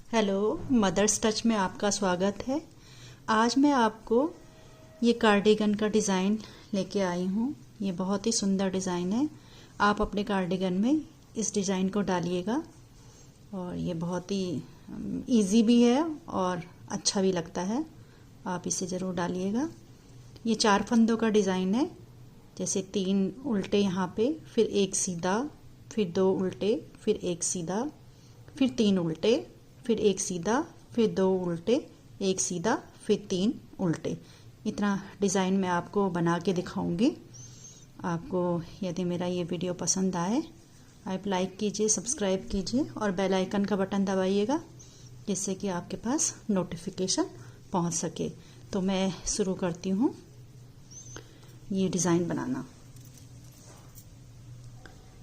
Hello, mother's touch में आपका स्वागत है। आज मैं आपको ये कार्डिगन का डिज़ाइन लेके आई हूँ। ये बहुत ही सुंदर डिज़ाइन है। आप अपने कार्डिगन में इस डिज़ाइन को डालिएगा और ये बहुत ही इजी भी है और अच्छा भी लगता है। आप इसे ज़रूर डालिएगा। ये 4 फंदों का डिज़ाइन है, जैसे 3 उल्टे यहाँ पे, फिर एक सीधा, फिर 2 उल्टे, फिर एक सीधा, फिर 3 उल्टे, फिर एक सीधा, फिर 2 उल्टे, एक सीधा, फिर 3 उल्टे। इतना डिज़ाइन मैं आपको बना के दिखाऊंगी। आपको यदि मेरा ये वीडियो पसंद आए, आप लाइक कीजिए, सब्सक्राइब कीजिए और बेल आइकन का बटन दबाइएगा, जिससे कि आपके पास नोटिफिकेशन पहुंच सके। तो मैं शुरू करती हूँ ये डिज़ाइन बनाना।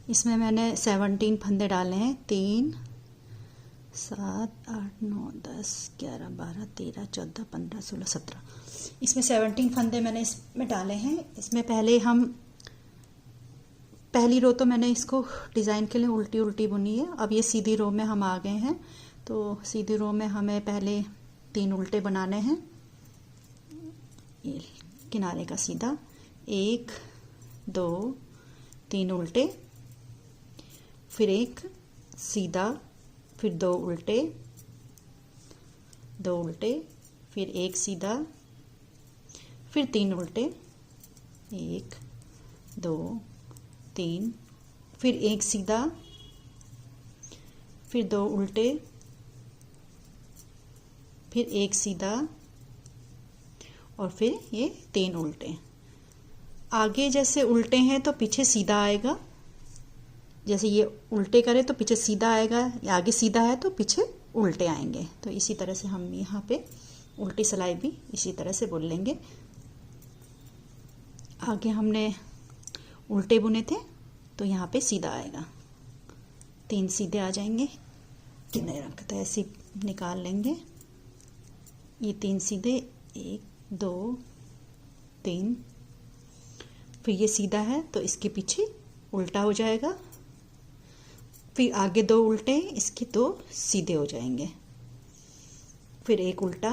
इसमें मैंने 17 फंदे डाले हैं। 3, 7, 8, 9, 10, 11, 12, 13, 14, 15, 16, 17। इसमें 17 फंदे मैंने इसमें डाले हैं। इसमें पहली रो तो मैंने इसको डिज़ाइन के लिए उल्टी उल्टी बुनी है। अब ये सीधी रो में हम आ गए हैं, तो सीधी रो में हमें पहले 3 उल्टे बनाने हैं। ये किनारे का सीधा, 1, 2, 3 उल्टे, फिर एक सीधा, फिर 2 उल्टे, 2 उल्टे, फिर एक सीधा, फिर 3 उल्टे, 1, 2, 3, फिर एक सीधा, फिर 2 उल्टे, फिर एक सीधा और फिर ये 3 उल्टे। आगे जैसे उल्टे हैं तो पीछे सीधा आएगा। जैसे ये उल्टे करें तो पीछे सीधा आएगा, आगे सीधा है तो पीछे उल्टे आएंगे। तो इसी तरह से हम यहाँ पे उल्टी सिलाई भी इसी तरह से बुन लेंगे। आगे हमने उल्टे बुने थे तो यहाँ पे सीधा आएगा, 3 सीधे आ जाएंगे। किनारे रखते ऐसे निकाल लेंगे। ये 3 सीधे, 1, 2, 3, फिर ये सीधा है तो इसके पीछे उल्टा हो जाएगा। फिर आगे 2 उल्टे, इसके 2 सीधे हो जाएंगे। फिर एक उल्टा,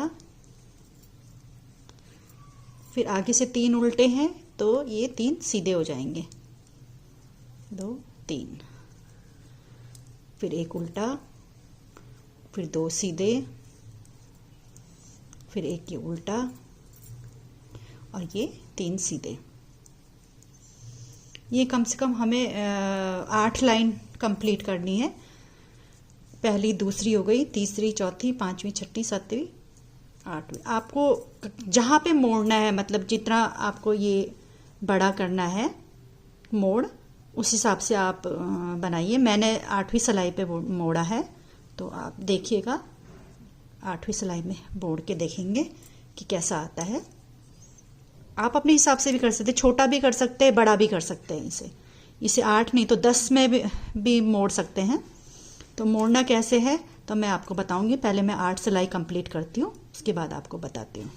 फिर आगे से 3 उल्टे हैं तो ये 3 सीधे हो जाएंगे, 2, 3, फिर एक उल्टा, फिर 2 सीधे, फिर एक ये उल्टा और ये 3 सीधे। ये कम से कम हमें 8 लाइन कंप्लीट करनी है। पहली, दूसरी हो गई, तीसरी, चौथी, 5वीं, 6वीं, 7वीं, 8वीं। आपको जहाँ पे मोड़ना है, मतलब जितना आपको ये बड़ा करना है मोड़, उस हिसाब से आप बनाइए। मैंने 8वीं सिलाई पे मोड़ा है, तो आप देखिएगा 8वीं सिलाई में मोड़ के देखेंगे कि कैसा आता है। आप अपने हिसाब से भी कर सकते हैं, छोटा भी कर सकते हैं, बड़ा भी कर सकते हैं। इसे 8 नहीं तो 10 में भी मोड़ सकते हैं। तो मोड़ना कैसे है तो मैं आपको बताऊंगी। पहले मैं 8 सिलाई कंप्लीट करती हूँ, उसके बाद आपको बताती हूँ।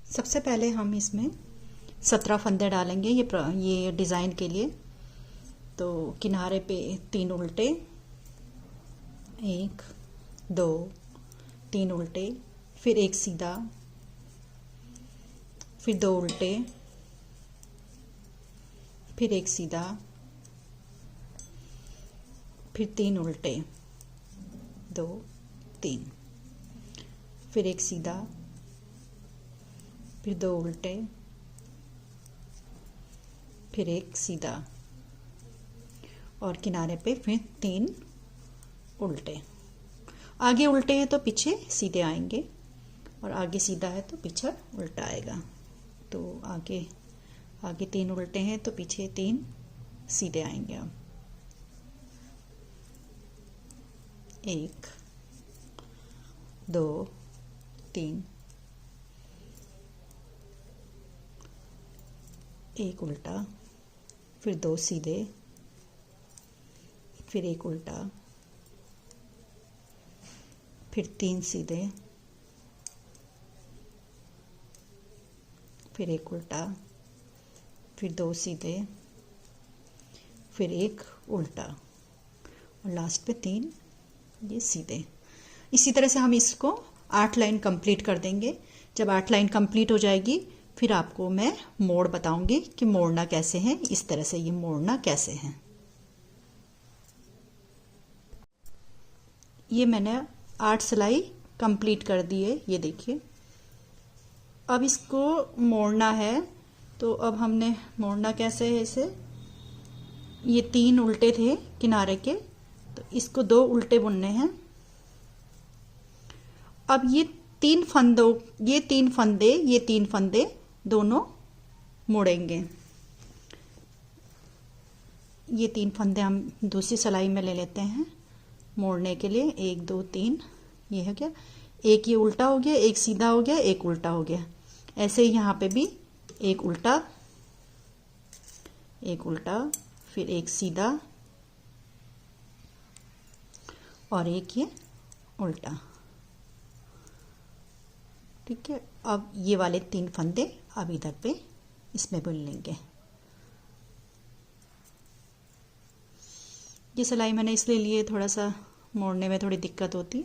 सबसे पहले हम इसमें 17 फंदे डालेंगे ये डिज़ाइन के लिए। तो किनारे पे 3 उल्टे, 1, 2, 3 उल्टे, फिर एक सीधा, फिर 2 उल्टे, फिर एक सीधा, फिर 3 उल्टे, 2, 3, फिर एक सीधा, फिर 2 उल्टे, फिर एक सीधा और किनारे पे फिर 3 उल्टे। आगे उल्टे हैं तो पीछे सीधे आएंगे और आगे सीधा है तो पीछे उल्टा आएगा। तो आगे 3 उल्टे हैं तो पीछे 3 सीधे आएंगे। अब 1, 2, 3, एक उल्टा, फिर 2 सीधे, फिर एक उल्टा, फिर 3 सीधे, फिर एक उल्टा, फिर 2 सीधे, फिर एक उल्टा और लास्ट पे 3 ये सीधे। इसी तरह से हम इसको 8 लाइन कंप्लीट कर देंगे। जब 8 लाइन कंप्लीट हो जाएगी फिर आपको मैं मोड़ बताऊंगी कि मोड़ना कैसे है। इस तरह से ये मोड़ना कैसे है। ये मैंने 8 सिलाई कंप्लीट कर दी है, ये देखिए। अब इसको मोड़ना है, तो अब हमने मोड़ना कैसे है इसे। ये 3 उल्टे थे किनारे के, तो इसको 2 उल्टे बुनने हैं। अब ये 3 फंदे दोनों मोड़ेंगे। ये 3 फंदे हम दूसरी सिलाई में ले लेते हैं मोड़ने के लिए। 1 2 3, ये है क्या, एक ये उल्टा हो गया, एक सीधा हो गया, एक उल्टा हो गया। ऐसे ही यहाँ पे भी एक उल्टा, फिर एक सीधा और एक ये उल्टा। ठीक है। अब ये वाले 3 फंदे अब इधर पे इसमें बुन लेंगे। ये सिलाई मैंने इसलिए लिए, थोड़ा सा मोड़ने में थोड़ी दिक्कत होती,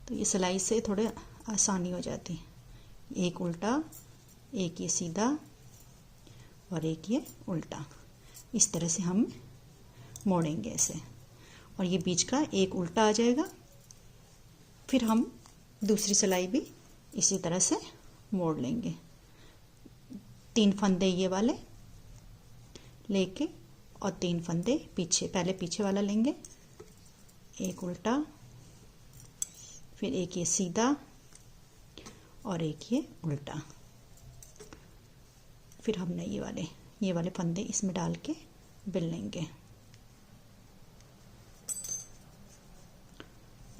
तो ये सिलाई से थोड़े आसानी हो जाती। एक उल्टा, एक ये सीधा और एक ये उल्टा। इस तरह से हम मोड़ेंगे ऐसे, और ये बीच का एक उल्टा आ जाएगा। फिर हम दूसरी सिलाई भी इसी तरह से मोड़ लेंगे। 3 फंदे ये वाले लेके और 3 फंदे पीछे, पहले पीछे वाला लेंगे, एक उल्टा, फिर एक ये सीधा और एक ये उल्टा। फिर हमने ये वाले फंदे इसमें डाल के बिल लेंगे।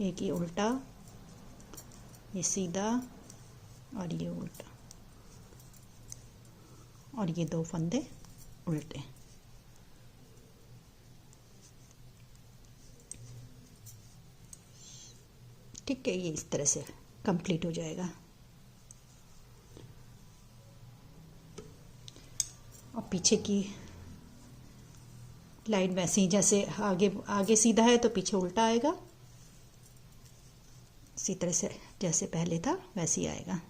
एक ये उल्टा, ये सीधा और ये उल्टा, और ये 2 फंदे उल्टे। ठीक है, ये इस तरह से कंप्लीट हो जाएगा। और पीछे की लाइन वैसे ही, जैसे आगे सीधा है तो पीछे उल्टा आएगा। इसी तरह से जैसे पहले था वैसे ही आएगा।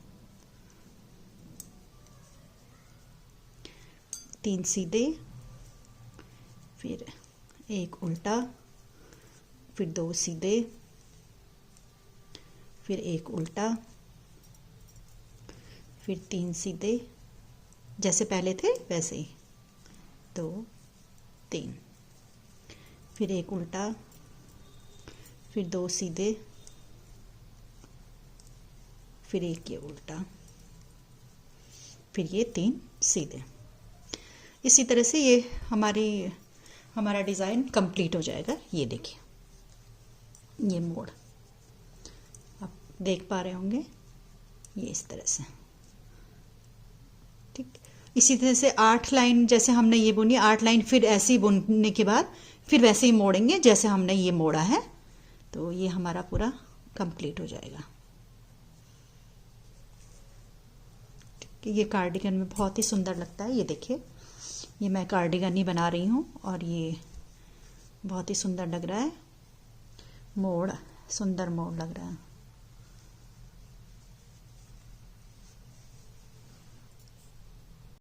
3 सीधे, फिर एक उल्टा, फिर 2 सीधे, फिर एक उल्टा, फिर 3 सीधे, जैसे पहले थे वैसे ही, 2 3, फिर एक उल्टा, फिर 2 सीधे, फिर एक ये उल्टा, फिर ये 3 सीधे। इसी तरह से ये हमारा डिज़ाइन कंप्लीट हो जाएगा। ये देखिए, ये मोड़ आप देख पा रहे होंगे, ये इस तरह से। ठीक, इसी तरह से 8 लाइन जैसे हमने ये बुनी, 8 लाइन फिर ऐसे ही बुनने के बाद फिर वैसे ही मोड़ेंगे जैसे हमने ये मोड़ा है। तो ये हमारा पूरा कंप्लीट हो जाएगा। ये कार्डिगन में बहुत ही सुंदर लगता है। ये देखिए, ये मैं कार्डिगन ही बना रही हूँ और ये बहुत ही सुंदर लग रहा है। मोड़, सुंदर मोड़ लग रहा है।